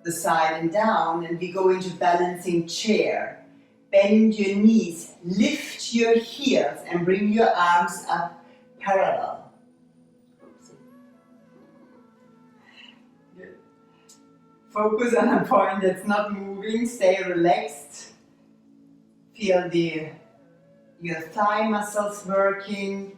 the side and down, and we go into balancing chair. Bend your knees, lift your heels, and bring your arms up parallel. Good. Focus on a point that's not moving, stay relaxed. Feel your thigh muscles working.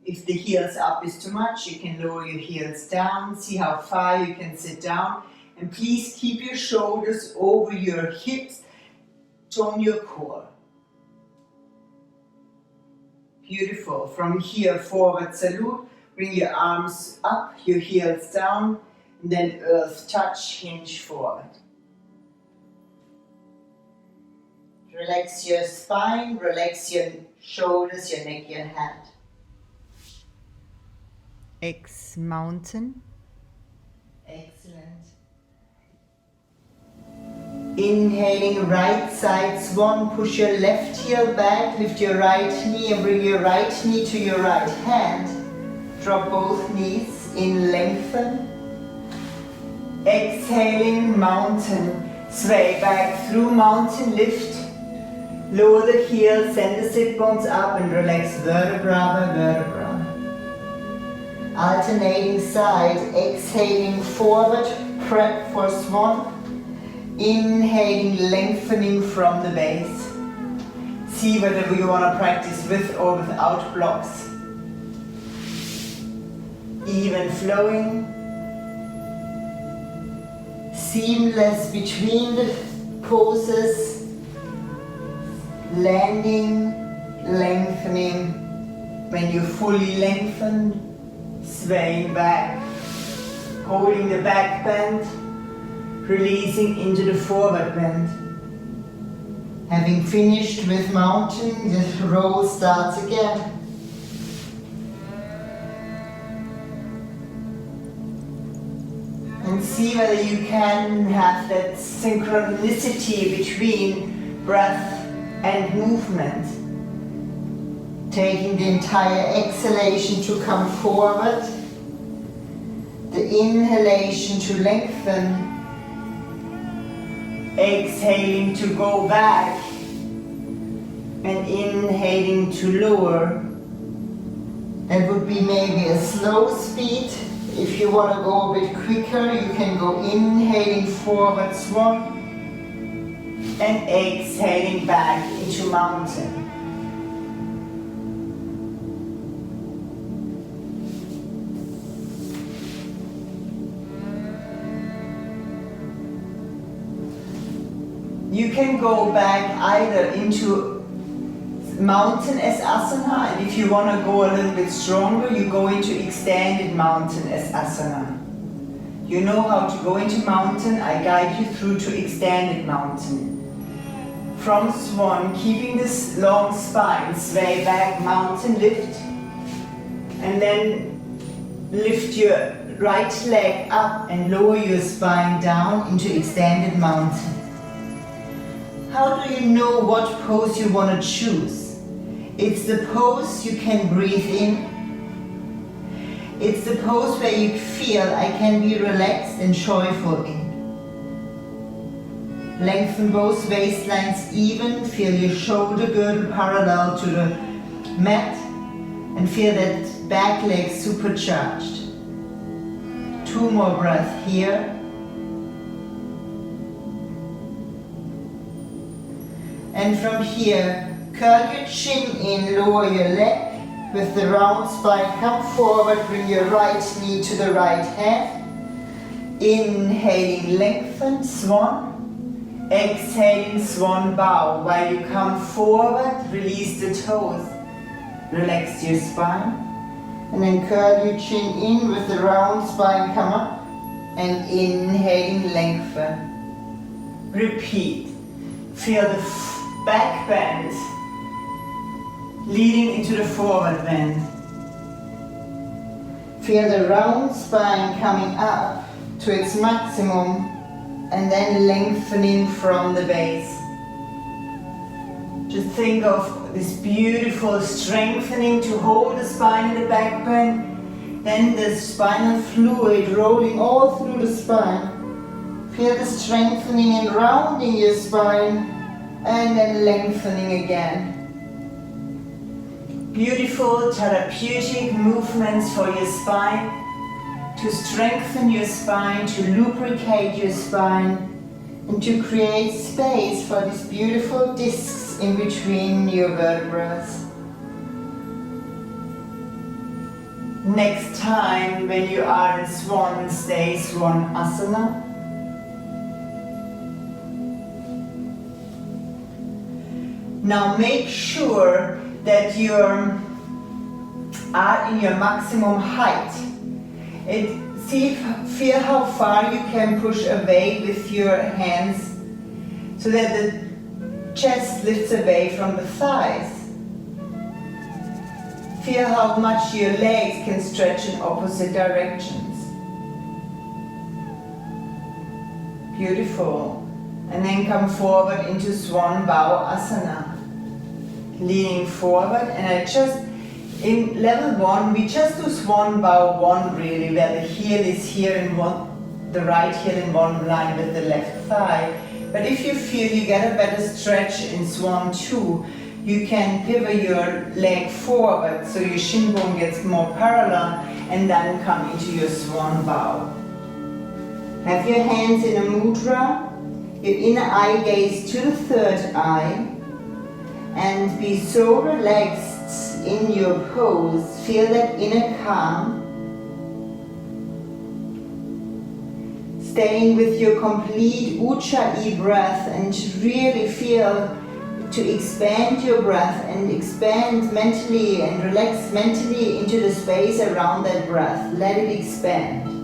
If the heels up is too much, you can lower your heels down. See how far you can sit down. And please keep your shoulders over your hips. Tone your core. Beautiful. From here, forward salute. Bring your arms up, your heels down. And then earth touch, hinge forward. Relax your spine, relax your shoulders, your neck, your head. X mountain. Excellent. Inhaling right side swan, push your left heel back, lift your right knee and bring your right knee to your right hand. Drop both knees in, lengthen. Exhaling mountain, sway back through mountain, lift. Lower the heels, send the sit bones up and relax vertebra by vertebra. Alternating side, exhaling forward, prep for swan. Inhaling, lengthening from the base. See whether you want to practice with or without blocks. Even flowing. Seamless between the poses. Landing, lengthening. When you're fully lengthened, swaying back. Holding the back bend. Releasing into the forward bend. Having finished with mountain, the roll starts again. And see whether you can have that synchronicity between breath and movement. Taking the entire exhalation to come forward, the inhalation to lengthen, exhaling to go back, and inhaling to lower. That would be maybe a slow speed. If you want to go a bit quicker, you can go inhaling forward swan and exhaling back into mountain. You can go back either into mountain as asana, and if you want to go a little bit stronger, you go into extended mountain as asana. You know how to go into mountain, I guide you through to extended mountain. From swan, keeping this long spine, sway back, mountain, lift, and then lift your right leg up and lower your spine down into extended mountain. How do you know what pose you want to choose? It's the pose you can breathe in. It's the pose where you feel I can be relaxed and joyful in. Lengthen both waistlines even, feel your shoulder girdle parallel to the mat and feel that back leg supercharged. 2 more breaths here. And from here, curl your chin in, lower your leg. With the round spine, come forward, bring your right knee to the right hand. Inhaling, lengthen, swan. Exhaling, swan bow. While you come forward, release the toes. Relax your spine. And then curl your chin in with the round spine, come up. And inhaling, lengthen. Repeat. Feel the back bend, leading into the forward bend. Feel the round spine coming up to its maximum and then lengthening from the base. Just think of this beautiful strengthening to hold the spine in the back bend, then the spinal fluid rolling all through the spine. Feel the strengthening and rounding your spine, and then lengthening again. Beautiful therapeutic movements for your spine, to strengthen your spine, to lubricate your spine, and to create space for these beautiful discs in between your vertebrae. Next time when you are in Swan, stay Swan Asana. Now make sure that you are in your maximum height. Feel how far you can push away with your hands so that the chest lifts away from the thighs. Feel how much your legs can stretch in opposite directions. Beautiful. And then come forward into Swan Bow Asana. Leaning forward, and in level 1, we just do Swan Bow 1 really, where the heel is here in the right heel in one line with the left thigh. But if you feel you get a better stretch in Swan 2, you can pivot your leg forward so your shin bone gets more parallel, and then come into your Swan Bow. Have your hands in a mudra, your inner eye gaze to the third eye, and be so relaxed in your pose. Feel that inner calm. Staying with your complete Ujjayi breath, and really feel to expand your breath and expand mentally and relax mentally into the space around that breath. Let it expand.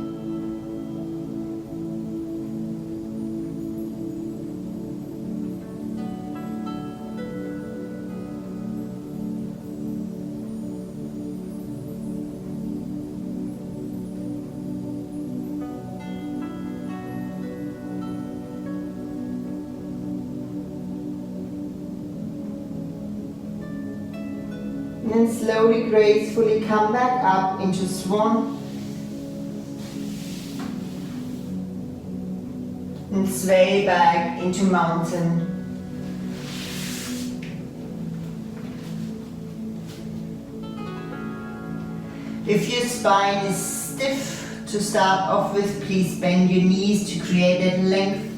And then slowly, gracefully come back up into Swan. And sway back into Mountain. If your spine is stiff to start off with, please bend your knees to create that length.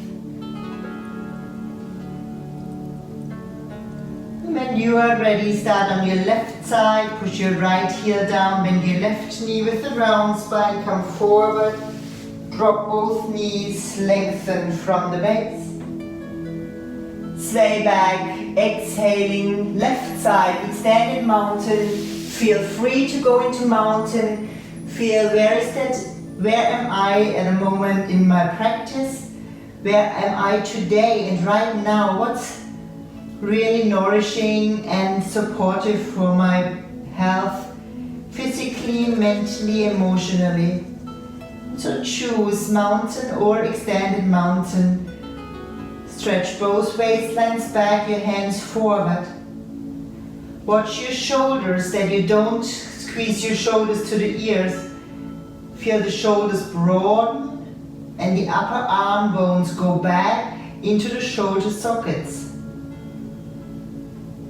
When you are ready, start on your left side, push your right heel down, bend your left knee with the round spine, come forward, drop both knees, lengthen from the base. Sway back, exhaling, left side, extended Mountain. Feel free to go into Mountain. Feel where am I at a moment in my practice? Where am I today and right now? What's really nourishing and supportive for my health, physically, mentally, emotionally. So choose Mountain or extended Mountain. Stretch both waistlines back, your hands forward. Watch your shoulders, that you don't squeeze your shoulders to the ears. Feel the shoulders broaden and the upper arm bones go back into the shoulder sockets.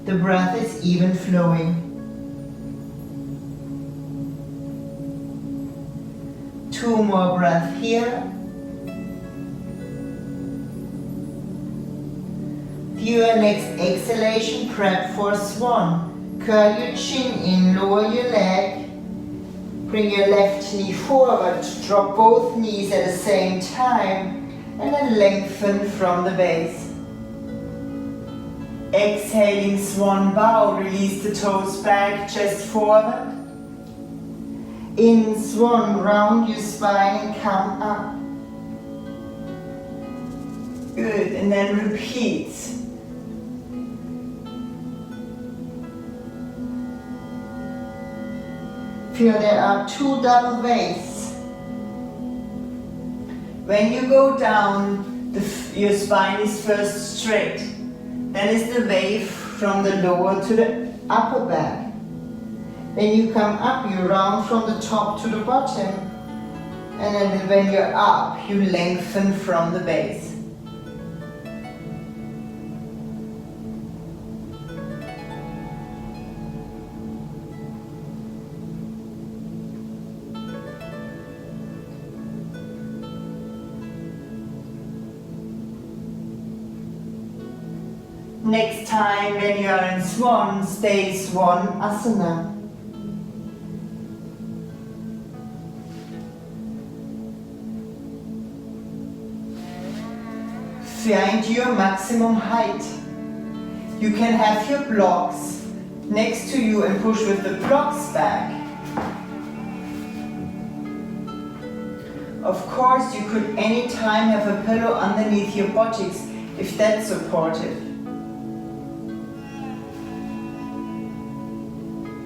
The breath is even flowing. 2 more breaths here. For your next exhalation, prep for Swan. Curl your chin in, lower your leg. Bring your left knee forward, drop both knees at the same time, and then lengthen from the base. Exhaling, Swan Bow, release the toes back, chest forward. In Swan, round your spine and come up. Good, and then repeat. Feel there are 2 double waves. When you go down, your spine is first straight. Then is the wave from the lower to the upper back. When you come up, you round from the top to the bottom. And then when you're up, you lengthen from the base. Next time when you are in Swan, stay Swan Asana. Find your maximum height. You can have your blocks next to you and push with the blocks back. Of course, you could anytime have a pillow underneath your buttocks if that's supportive.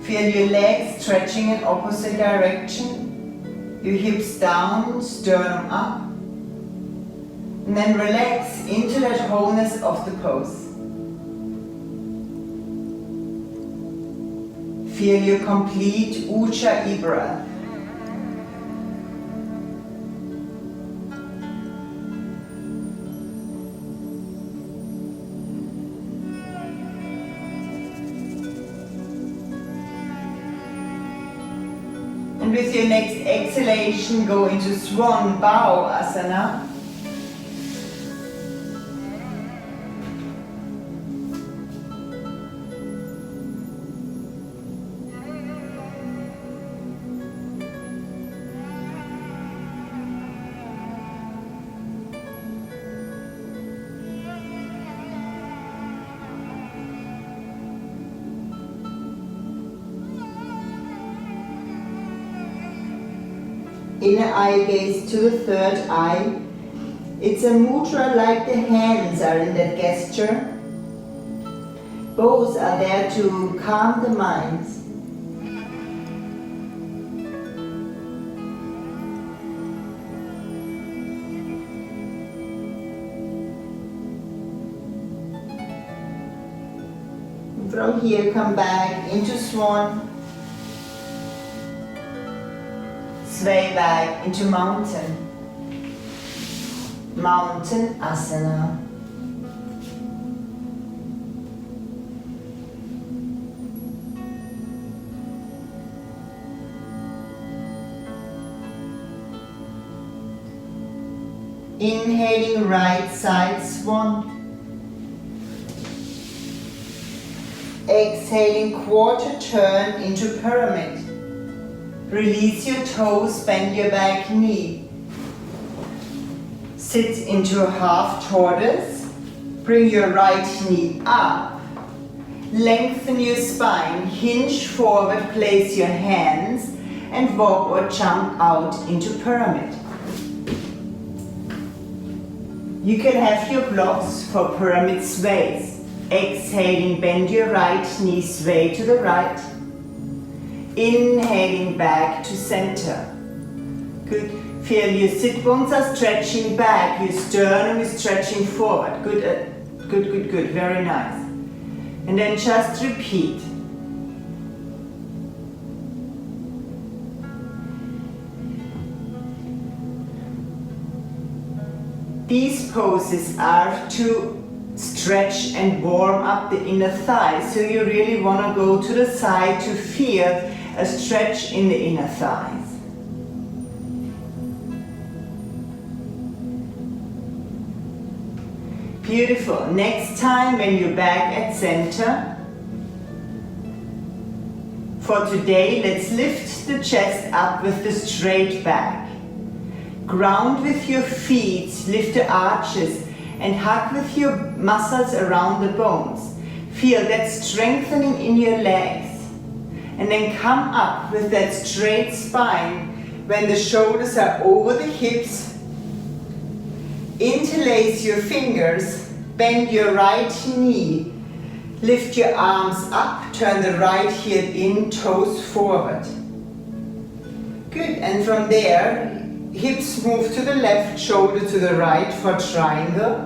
Feel your legs stretching in opposite direction, your hips down, sternum up, and then relax into that wholeness of the pose. Feel your complete Ujjayi breath. And with your next exhalation, go into Swan Bow Asana. Inner eye gaze to the third eye. It's a mudra like the hands are in that gesture. Both are there to calm the mind. From here, come back into Swan. Sway back into mountain. Mountain Asana. Inhaling right side Swan. Exhaling quarter turn into pyramid. Release your toes, bend your back knee. Sit into a half tortoise. Bring your right knee up. Lengthen your spine, hinge forward, place your hands and walk or jump out into pyramid. You can have your blocks for pyramid sways. Exhaling, bend your right knee, sway to the right. Inhaling back to center. Good. Feel your sit bones are stretching back, your sternum is stretching forward. Good, good, very nice. And then just repeat. These poses are to stretch and warm up the inner thighs, so you really want to go to the side to feel a stretch in the inner thighs. Beautiful. Next time when you're back at center, for today, let's lift the chest up with the straight back. Ground with your feet, lift the arches and hug with your muscles around the bones. Feel that strengthening in your legs. And then come up with that straight spine when the shoulders are over the hips. Interlace your fingers, bend your right knee, lift your arms up, turn the right heel in, toes forward. Good, and from there, hips move to the left, shoulder to the right for triangle.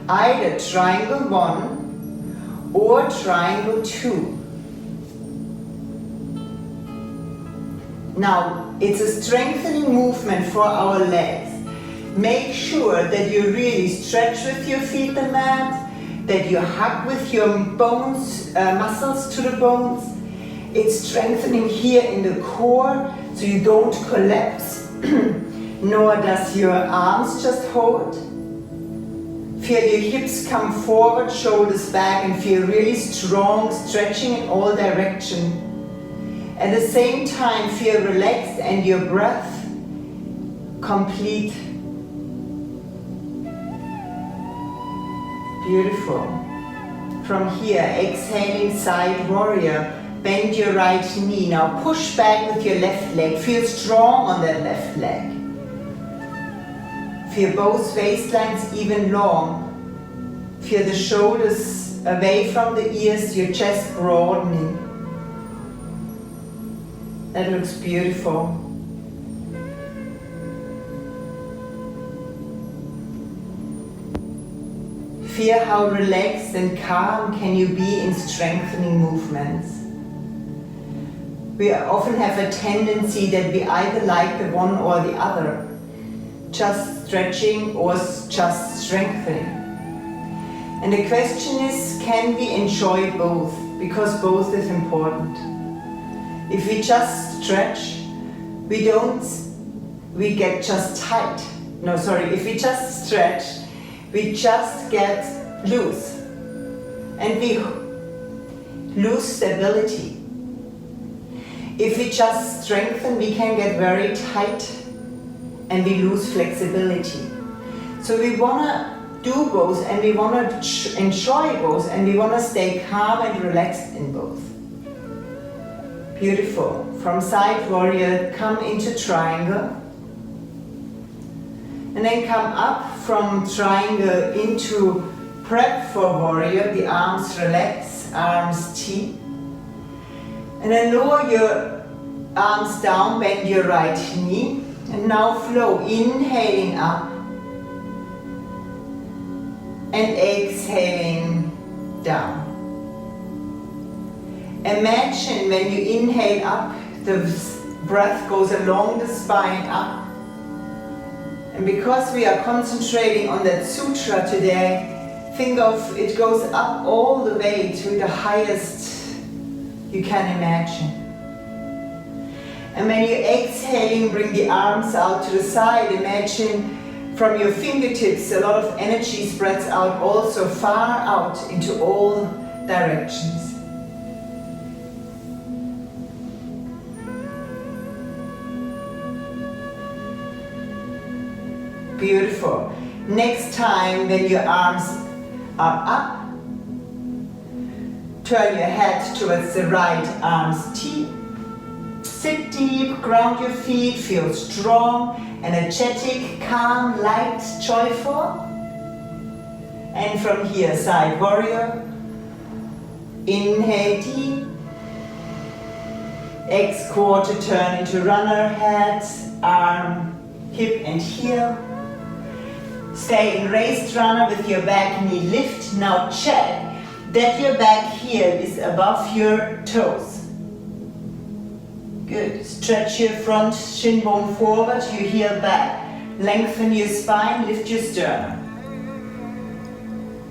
Either triangle 1 or triangle 2. Now, it's a strengthening movement for our legs. Make sure that you really stretch with your feet the mat, that you hug with your bones, muscles to the bones. It's strengthening here in the core, so you don't collapse, nor does your arms just hold. Feel your hips come forward, shoulders back, and feel really strong, stretching in all directions. At the same time, feel relaxed and your breath complete. Beautiful. From here, exhaling, side warrior. Bend your right knee. Now push back with your left leg. Feel strong on that left leg. Feel both waistlines even long. Feel the shoulders away from the ears, your chest broadening. That looks beautiful. Feel how relaxed and calm can you be in strengthening movements. We often have a tendency that we either like the one or the other, just stretching or just strengthening. And the question is, can we enjoy both? Because both is important. If we just stretch, we get just tight. No, sorry, if we just stretch, we just get loose. And we lose stability. If we just strengthen, we can get very tight and we lose flexibility. So we want to do both, and we want to enjoy both, and we want to stay calm and relaxed in both. Beautiful. From side warrior, come into triangle. And then come up from triangle into prep for warrior. The arms relax, arms T. And then lower your arms down, bend your right knee. And now flow, inhaling up. And exhaling down. Imagine when you inhale up, the breath goes along the spine up. And because we are concentrating on that sutra today, think of it goes up all the way to the highest you can imagine. And when you're exhaling, bring the arms out to the side. Imagine from your fingertips a lot of energy spreads out also far out into all directions. Beautiful. Next time when your arms are up, turn your head towards the right, arms T. Sit deep, ground your feet, feel strong, energetic, calm, light, joyful. And from here, side warrior. Inhale deep. X quarter turn into runner, head, arm, hip and heel. Stay in raised runner with your back knee lift. Now check that your back heel is above your toes. Good. Stretch your front shin bone forward, your heel back. Lengthen your spine, lift your sternum.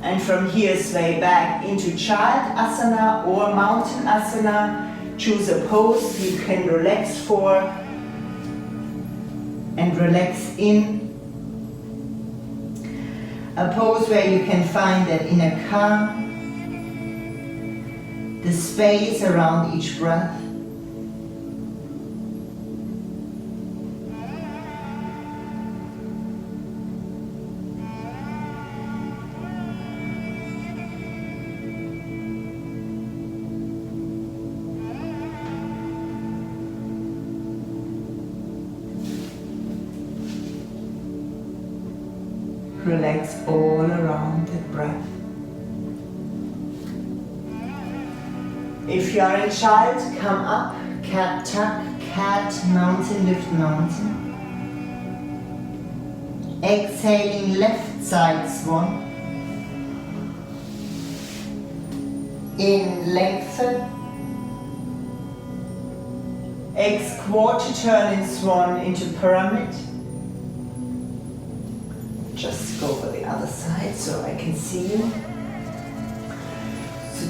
And from here sway back into child asana or mountain asana. Choose a pose you can relax for and relax in. A pose where you can find that inner calm, the space around each breath. Relax all around the breath. If you are a child, come up, cat tuck, cat, mountain, lift, mountain. Exhaling left side swan. In lengthen. Quarter turn in Swan into pyramid. Just go for the other side so I can see you. So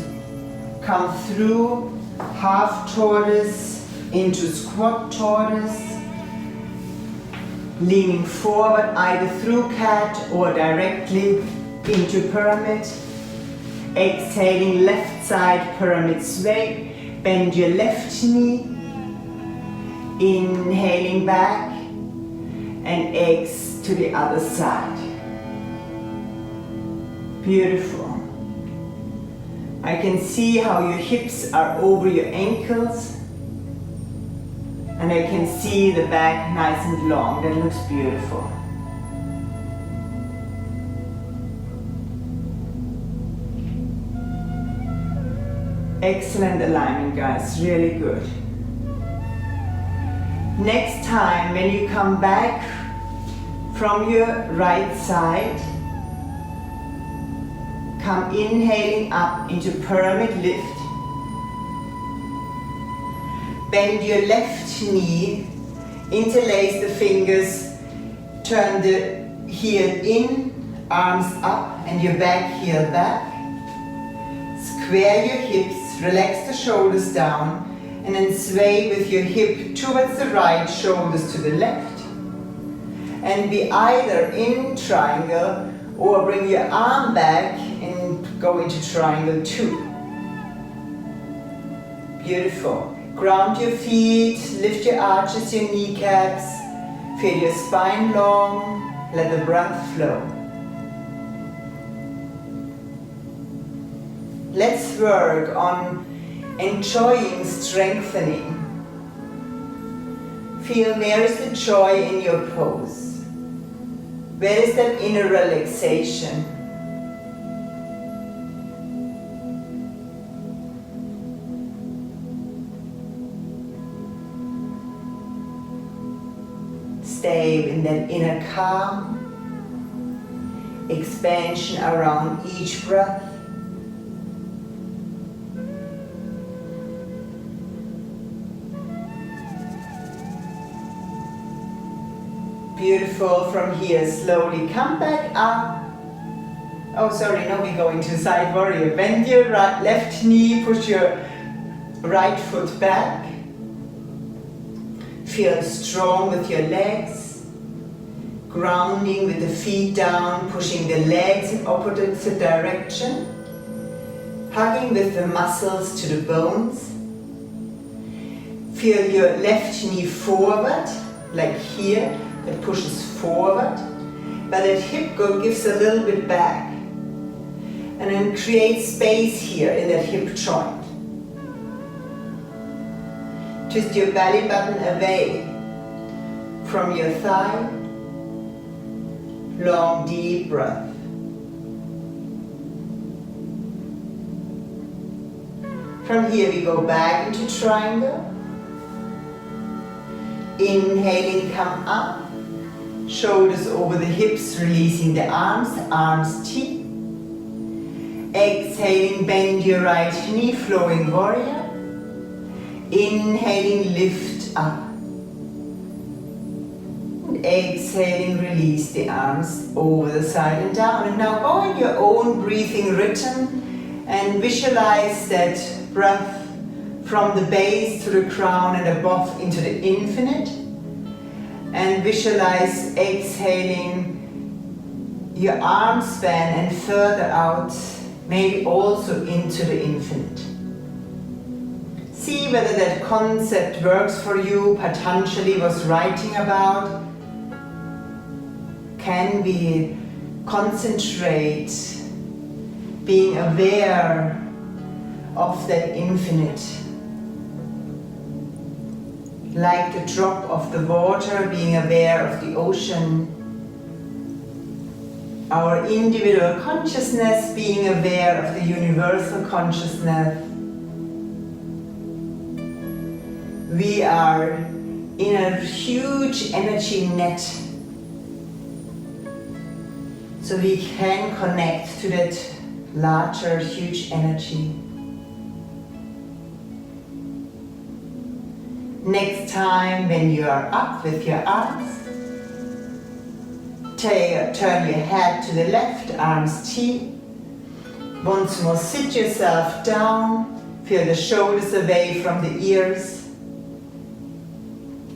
come through half tortoise into squat tortoise. Leaning forward either through cat or directly into pyramid. Exhaling left side pyramid sway. Bend your left knee. Inhaling back and exhale to the other side. Beautiful. I can see how your hips are over your ankles. And I can see the back nice and long. That looks beautiful. Excellent alignment, guys. Really good. Next time when you come back from your right side, come inhaling up into pyramid lift. Bend your left knee, interlace the fingers, turn the heel in, arms up and your back heel back. Square your hips, relax the shoulders down and then sway with your hip towards the right, shoulders to the left. And be either in triangle or bring your arm back and go into triangle 2. Beautiful. Ground your feet, lift your arches, your kneecaps, feel your spine long, let the breath flow. Let's work on enjoying strengthening. Feel where is the joy in your pose? Where is that inner relaxation? Stay in that inner calm, expansion around each breath. Beautiful. From here, slowly come back up. Oh, sorry, no, we go into side warrior. Bend your left knee, push your right foot back. Feel strong with your legs, grounding with the feet down, pushing the legs in opposite direction, hugging with the muscles to the bones. Feel your left knee forward, like here, that pushes forward, but that hip gives a little bit back. And then create space here in that hip joint. Twist your belly button away from your thigh. Long, deep breath. From here we go back into triangle. Inhaling, come up. Shoulders over the hips, releasing the arms, arms T. Exhaling, bend your right knee, flowing warrior. Inhaling, lift up. And exhaling, release the arms over the side and down. And now go in your own breathing rhythm and visualize that breath from the base to the crown and above into the infinite. And visualize exhaling your arm span and further out, maybe also into the infinite. See whether that concept works for you. Patanjali was writing about. Can we concentrate, being aware of that infinite? Like the drop of the water, being aware of the ocean. Our individual consciousness, being aware of the universal consciousness. We are in a huge energy net. So we can connect to that larger, huge energy. Next time when you are up with your arms, turn your head to the left, arms T. Once more sit yourself down, feel the shoulders away from the ears.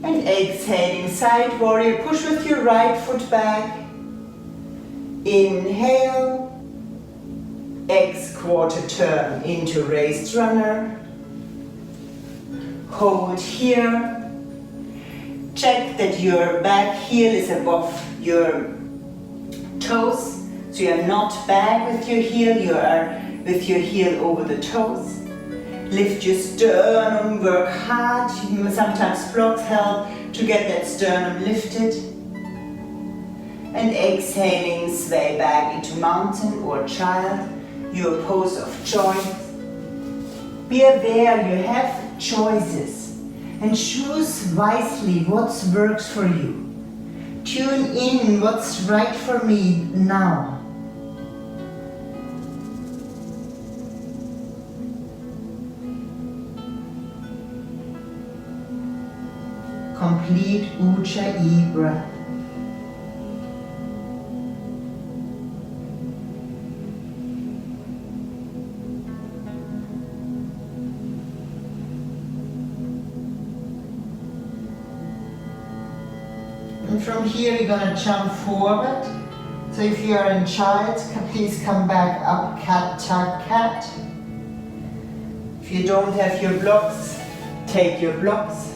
And exhaling, side warrior, push with your right foot back. Inhale, quarter turn into raised runner. Hold here. Check that your back heel is above your toes. So you are not back with your heel, you are with your heel over the toes. Lift your sternum, work hard. Sometimes blocks help to get that sternum lifted. And exhaling, sway back into mountain or child, your pose of choice. Be aware you have choices and choose wisely what works for you. Tune in what's right for me now. Complete Ujjayi breath. And from here we're going to jump forward. So if you are in child, please come back up, cat, tuck, cat. If you don't have your blocks, take your blocks.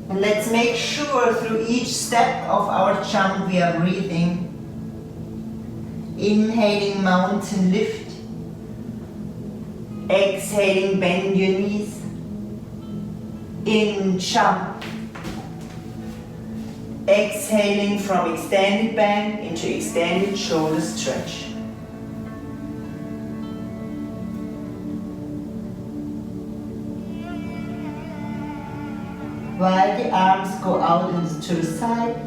And let's make sure through each step of our jump we are breathing. Inhaling, mountain lift. Exhaling, bend your knees. In, jump. Exhaling from extended bend into extended shoulder stretch. While the arms go out and to the side,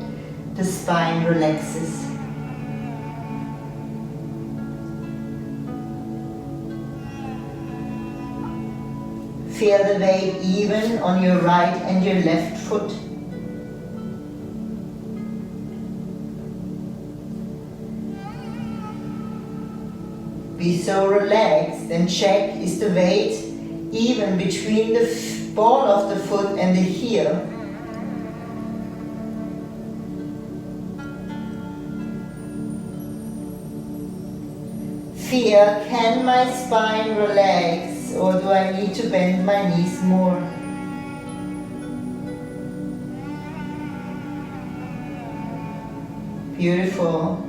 the spine relaxes. Feel the weight even on your right and your left foot. Be so relaxed and check, is the weight even between the ball of the foot and the heel. Feel, can my spine relax? Or do I need to bend my knees more? Beautiful.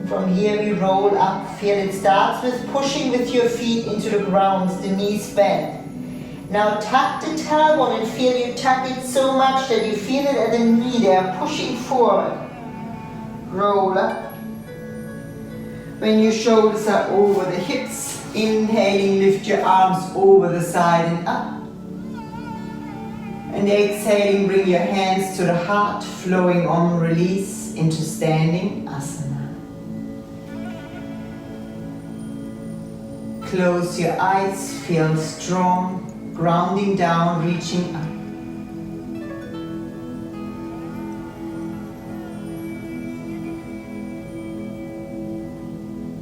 From here we roll up. Feel it starts with pushing with your feet into the ground, the knees bend. Now tuck the tailbone and feel you tuck it so much that you feel it at the knee there, pushing forward. Roll up. When your shoulders are over the hips, inhaling, lift your arms over the side and up. And exhaling, bring your hands to the heart, flowing on, release into standing asana. Close your eyes, feel strong, grounding down, reaching up.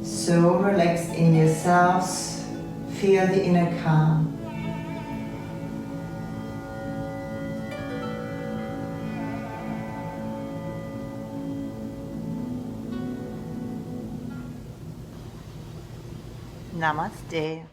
So relaxed in yourselves, feel the inner calm. Namaste.